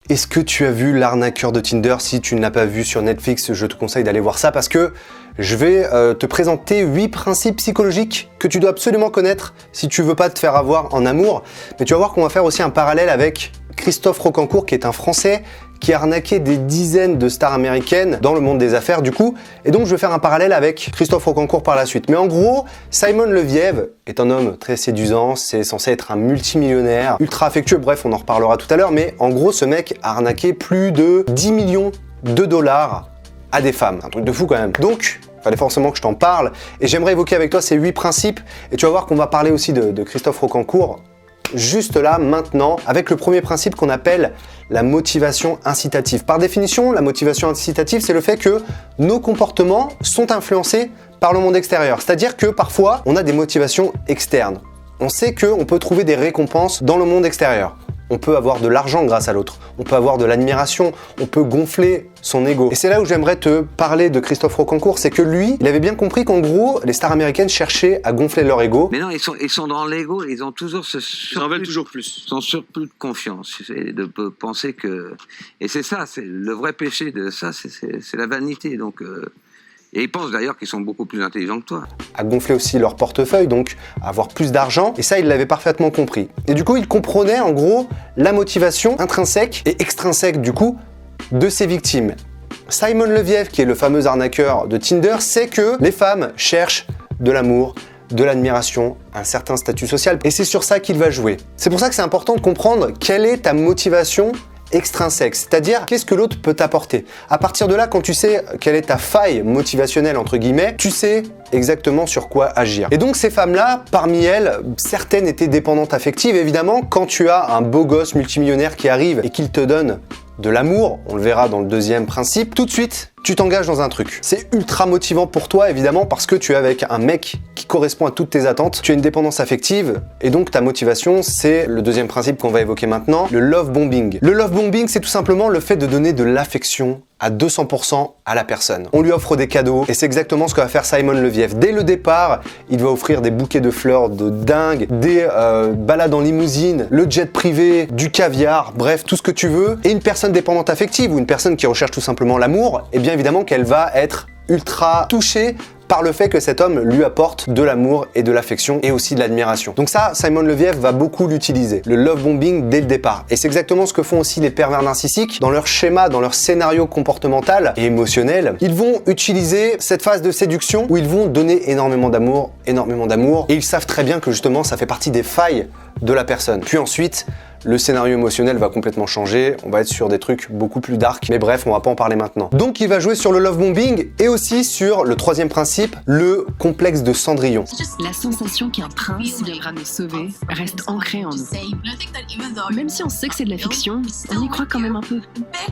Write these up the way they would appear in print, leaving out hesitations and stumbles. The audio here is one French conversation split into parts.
Est-ce que tu as vu L'arnaqueur de Tinder? Si tu ne l'as pas vu sur Netflix, je te conseille d'aller voir ça parce que je vais te présenter 8 principes psychologiques que tu dois absolument connaître si tu veux pas te faire avoir en amour. Mais tu vas voir qu'on va faire aussi un parallèle avec Christophe Rocancourt, qui est un Français qui a arnaqué des dizaines de stars américaines dans le monde des affaires du coup. Et donc je vais faire un parallèle avec Christophe Rocancourt par la suite. Mais en gros, Simon Leviev est un homme très séduisant, c'est censé être un multimillionnaire, ultra affectueux, bref on en reparlera tout à l'heure, mais en gros ce mec a arnaqué plus de 10 millions de dollars à des femmes. Un truc de fou quand même. Donc, il fallait forcément que je t'en parle et j'aimerais évoquer avec toi ces 8 principes et tu vas voir qu'on va parler aussi de Christophe Rocancourt juste là, maintenant, avec le premier principe qu'on appelle la motivation incitative. Par définition, la motivation incitative, c'est le fait que nos comportements sont influencés par le monde extérieur. C'est-à-dire que parfois, on a des motivations externes. On sait qu'on peut trouver des récompenses dans le monde extérieur. On peut avoir de l'argent grâce à l'autre, on peut avoir de l'admiration, on peut gonfler son ego. Et c'est là où j'aimerais te parler de Christophe Rocancourt, c'est que lui, il avait bien compris qu'en gros, les stars américaines cherchaient à gonfler leur ego. Mais non, ils sont dans l'ego, ils ont toujours ce Ils en veulent toujours plus. Son surplus de confiance, et de penser que... Et c'est ça, c'est le vrai péché de ça, c'est la vanité, donc... Et ils pensent d'ailleurs qu'ils sont beaucoup plus intelligents que toi. À gonfler aussi leur portefeuille, donc à avoir plus d'argent. Et ça, il l'avait parfaitement compris. Et du coup, il comprenait en gros la motivation intrinsèque et extrinsèque du coup de ses victimes. Simon Leviev, qui est le fameux arnaqueur de Tinder, sait que les femmes cherchent de l'amour, de l'admiration, un certain statut social. Et c'est sur ça qu'il va jouer. C'est pour ça que c'est important de comprendre quelle est ta motivation extrinsèque, c'est-à-dire qu'est-ce que l'autre peut t'apporter. À partir de là, quand tu sais quelle est ta faille motivationnelle, entre guillemets, tu sais exactement sur quoi agir. Et donc ces femmes-là, parmi elles, certaines étaient dépendantes affectives. Évidemment, quand tu as un beau gosse multimillionnaire qui arrive et qu'il te donne de l'amour, on le verra dans le deuxième principe, tout de suite, tu t'engages dans un truc. C'est ultra motivant pour toi, évidemment, parce que tu es avec un mec qui correspond à toutes tes attentes. Tu as une dépendance affective, et donc ta motivation, c'est le deuxième principe qu'on va évoquer maintenant, le love bombing. Le love bombing, c'est tout simplement le fait de donner de l'affection à 200% à la personne. On lui offre des cadeaux, et c'est exactement ce que va faire Simon Leviev. Dès le départ, il va offrir des bouquets de fleurs de dingue, des balades en limousine, le jet privé, du caviar, bref, tout ce que tu veux. Et une personne dépendante affective, ou une personne qui recherche tout simplement l'amour, eh bien évidemment qu'elle va être ultra touchée par le fait que cet homme lui apporte de l'amour et de l'affection et aussi de l'admiration. Donc ça, Simon Leviev va beaucoup l'utiliser, le love bombing dès le départ. Et c'est exactement ce que font aussi les pervers narcissiques dans leur schéma, dans leur scénario comportemental et émotionnel. Ils vont utiliser cette phase de séduction où ils vont donner énormément d'amour, et ils savent très bien que justement ça fait partie des failles de la personne. Puis ensuite, le scénario émotionnel va complètement changer, on va être sur des trucs beaucoup plus dark, mais bref, on va pas en parler maintenant. Donc il va jouer sur le love bombing et aussi sur le troisième principe, le complexe de Cendrillon. La sensation qu'un prince viendra nous sauver reste ancrée en nous. Même si on sait que c'est de la fiction, on y croit quand même un peu.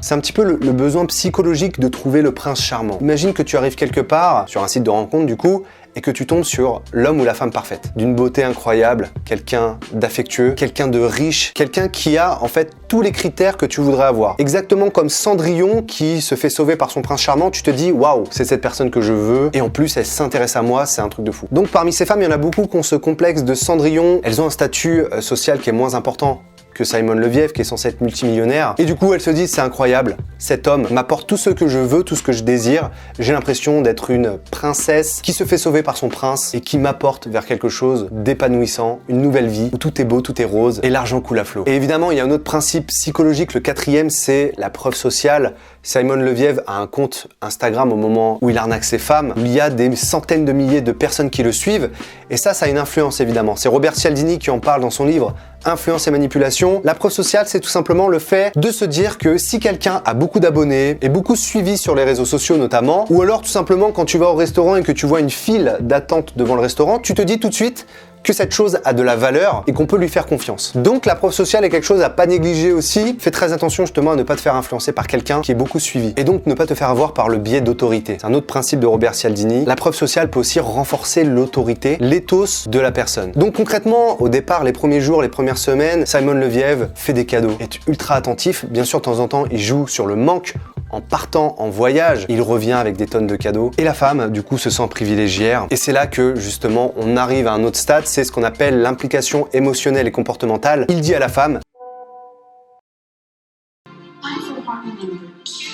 C'est un petit peu le besoin psychologique de trouver le prince charmant. Imagine que tu arrives quelque part, sur un site de rencontre du coup, et que tu tombes sur l'homme ou la femme parfaite, d'une beauté incroyable, quelqu'un d'affectueux, quelqu'un de riche, quelqu'un qui a en fait tous les critères que tu voudrais avoir. Exactement comme Cendrillon qui se fait sauver par son prince charmant, tu te dis waouh, c'est cette personne que je veux et en plus elle s'intéresse à moi, c'est un truc de fou. Donc parmi ces femmes, il y en a beaucoup qui ont ce complexe de Cendrillon, elles ont un statut social qui est moins important que Simon Leviev, qui est censé être multimillionnaire. Et du coup, elle se dit, c'est incroyable, cet homme m'apporte tout ce que je veux, tout ce que je désire. J'ai l'impression d'être une princesse qui se fait sauver par son prince et qui m'apporte vers quelque chose d'épanouissant, une nouvelle vie, où tout est beau, tout est rose et l'argent coule à flot. Et évidemment, il y a un autre principe psychologique, le quatrième, c'est la preuve sociale. Simon Leviev a un compte Instagram au moment où il arnaque ses femmes. Il y a des centaines de milliers de personnes qui le suivent. Et ça a une influence évidemment. C'est Robert Cialdini qui en parle dans son livre Influence et manipulation. La preuve sociale, c'est tout simplement le fait de se dire que si quelqu'un a beaucoup d'abonnés et beaucoup suivi sur les réseaux sociaux notamment, ou alors tout simplement quand tu vas au restaurant et que tu vois une file d'attente devant le restaurant, tu te dis tout de suite que cette chose a de la valeur et qu'on peut lui faire confiance. Donc la preuve sociale est quelque chose à pas négliger aussi. Fais très attention justement à ne pas te faire influencer par quelqu'un qui est beaucoup suivi et donc ne pas te faire avoir par le biais d'autorité. C'est un autre principe de Robert Cialdini. La preuve sociale peut aussi renforcer l'autorité, l'éthos de la personne. Donc concrètement, au départ, les premiers jours, les premières semaines, Simon Leviev fait des cadeaux, est ultra attentif. Bien sûr, de temps en temps, il joue sur le manque. En partant en voyage, il revient avec des tonnes de cadeaux. Et la femme, du coup, se sent privilégiée. Et c'est là que, justement, on arrive à un autre stade, c'est ce qu'on appelle l'implication émotionnelle et comportementale. Il dit à la femme: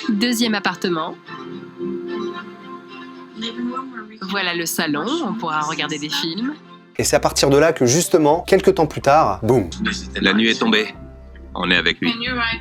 Deuxième appartement. Voilà le salon, on pourra regarder des films. Et c'est à partir de là que justement, quelques temps plus tard, boum. La nuit est tombée. On est avec lui.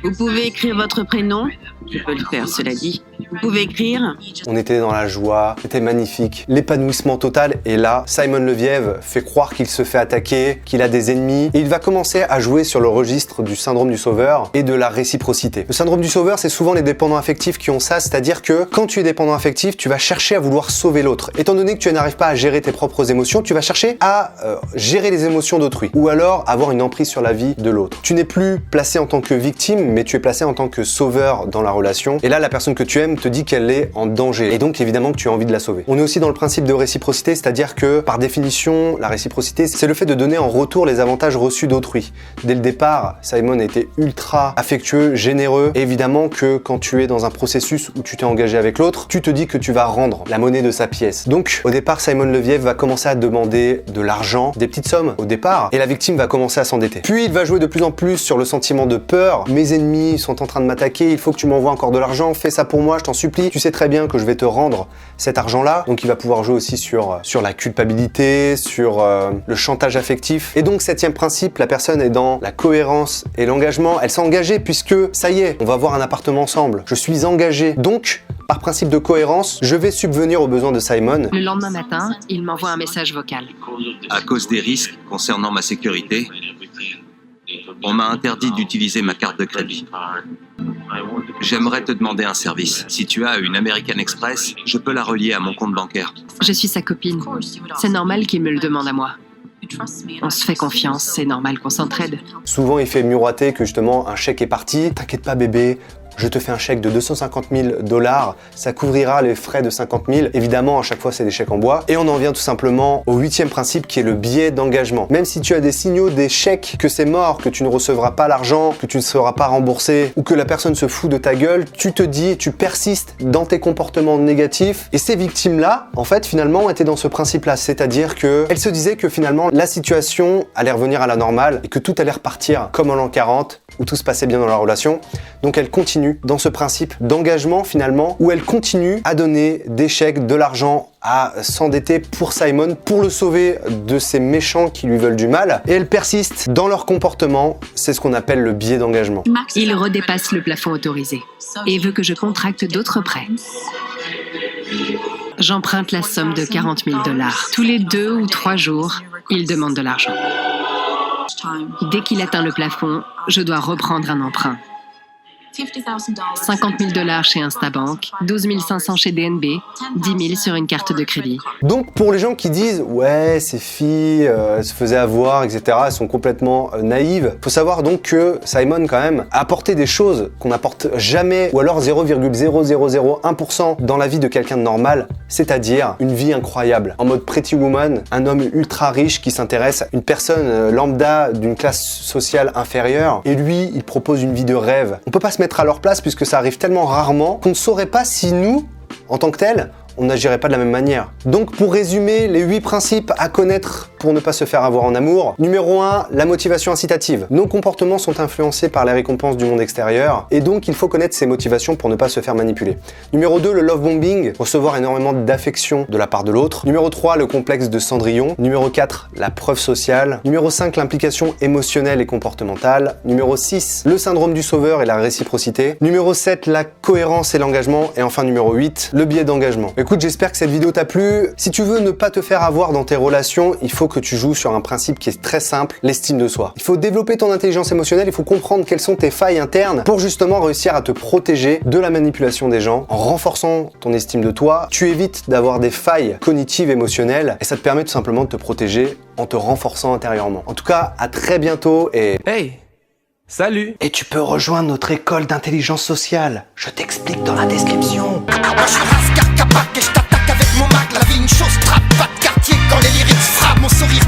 Vous pouvez écrire votre prénom? Je peux le faire, cela dit. Vous pouvez écrire? On était dans la joie, c'était magnifique, l'épanouissement total. Et là, Simon Leviev fait croire qu'il se fait attaquer, qu'il a des ennemis. Et il va commencer à jouer sur le registre du syndrome du sauveur et de la réciprocité. Le syndrome du sauveur, c'est souvent les dépendants affectifs qui ont ça, c'est-à-dire que quand tu es dépendant affectif, tu vas chercher à vouloir sauver l'autre. Étant donné que tu n'arrives pas à gérer tes propres émotions, tu vas chercher à gérer les émotions d'autrui. Ou alors avoir une emprise sur la vie de l'autre. Tu n'es plus placé en tant que victime, mais tu es placé en tant que sauveur dans la relation. Et là, la personne que tu aimes te dit qu'elle est en danger. Et donc, évidemment, que tu as envie de la sauver. On est aussi dans le principe de réciprocité, c'est-à-dire que, par définition, la réciprocité, c'est le fait de donner en retour les avantages reçus d'autrui. Dès le départ, Simon était ultra affectueux, généreux. Et évidemment que quand tu es dans un processus où tu t'es engagé avec l'autre, tu te dis que tu vas rendre la monnaie de sa pièce. Donc, au départ, Simon Leviev va commencer à demander de l'argent, des petites sommes au départ, et la victime va commencer à s'endetter. Puis, il va jouer de plus en plus sur le sentiment de peur. Mes ennemis sont en train de m'attaquer, il faut que tu m'envoies encore de l'argent, fais ça pour moi, je t'en supplie. Tu sais très bien que je vais te rendre cet argent-là. Donc il va pouvoir jouer aussi sur la culpabilité, sur le chantage affectif. Et donc, septième principe, la personne est dans la cohérence et l'engagement. Elle s'est engagée puisque, ça y est, on va voir un appartement ensemble. Je suis engagé. Donc, par principe de cohérence, je vais subvenir aux besoins de Simon. Le lendemain matin, il m'envoie un message vocal. À cause des risques concernant ma sécurité, on m'a interdit d'utiliser ma carte de crédit. J'aimerais te demander un service. Si tu as une American Express, je peux la relier à mon compte bancaire. Je suis sa copine. C'est normal qu'il me le demande à moi. On se fait confiance, c'est normal qu'on s'entraide. Souvent, il fait miroiter que justement, un chèque est parti. T'inquiète pas, bébé. Je te fais un chèque de 250 000 $, ça couvrira les frais de 50 000. Évidemment, à chaque fois, c'est des chèques en bois. Et on en vient tout simplement au huitième principe qui est le biais d'engagement. Même si tu as des signaux d'échec, que c'est mort, que tu ne recevras pas l'argent, que tu ne seras pas remboursé ou que la personne se fout de ta gueule, tu te dis, tu persistes dans tes comportements négatifs. Et ces victimes-là, en fait, finalement, étaient dans ce principe-là. C'est-à-dire qu'elles se disaient que finalement, la situation allait revenir à la normale et que tout allait repartir comme en l'an 40, où tout se passait bien dans la relation. Donc elle continue dans ce principe d'engagement finalement, où elle continue à donner des chèques, de l'argent, à s'endetter pour Simon, pour le sauver de ces méchants qui lui veulent du mal. Et elle persiste dans leur comportement, c'est ce qu'on appelle le biais d'engagement. Il redépasse le plafond autorisé et veut que je contracte d'autres prêts. J'emprunte la somme de 40 000 $. Tous les 2 ou 3 jours, il demande de l'argent. Dès qu'il atteint le plafond, je dois reprendre un emprunt. 50 000 $ chez Instabank, 12 500 chez DNB, 10 000 sur une carte de crédit. Donc pour les gens qui disent « ouais, ces filles, elles se faisaient avoir, etc. » elles sont complètement naïves. Faut savoir donc que Simon quand même a apporté des choses qu'on n'apporte jamais ou alors 0,0001% dans la vie de quelqu'un de normal, c'est-à-dire une vie incroyable. En mode Pretty Woman, un homme ultra riche qui s'intéresse à une personne lambda d'une classe sociale inférieure et lui, il propose une vie de rêve. On peut pas se mettre à leur place puisque ça arrive tellement rarement qu'on ne saurait pas si nous, en tant que tels, on n'agirait pas de la même manière. Donc pour résumer, les 8 principes à connaître pour ne pas se faire avoir en amour. Numéro 1, la motivation incitative. Nos comportements sont influencés par les récompenses du monde extérieur et donc il faut connaître ses motivations pour ne pas se faire manipuler. Numéro 2, le love bombing, recevoir énormément d'affection de la part de l'autre. Numéro 3, le complexe de Cendrillon. Numéro 4, la preuve sociale. Numéro 5, l'implication émotionnelle et comportementale. Numéro 6, le syndrome du sauveur et la réciprocité. Numéro 7, la cohérence et l'engagement. Et enfin numéro 8, le biais d'engagement. Écoute, j'espère que cette vidéo t'a plu. Si tu veux ne pas te faire avoir dans tes relations, il faut que tu joues sur un principe qui est très simple, l'estime de soi. Il faut développer ton intelligence émotionnelle, il faut comprendre quelles sont tes failles internes pour justement réussir à te protéger de la manipulation des gens. En renforçant ton estime de toi, tu évites d'avoir des failles cognitives émotionnelles et ça te permet tout simplement de te protéger en te renforçant intérieurement. En tout cas, à très bientôt et... Hey! Salut! Et tu peux rejoindre notre école d'intelligence sociale. Je t'explique dans la description. Moi je suis Raskar Kapak et je t'attaque avec mon mag. La vie une chose, trappe pas de quartier quand les lyrics frappent. Mon sourire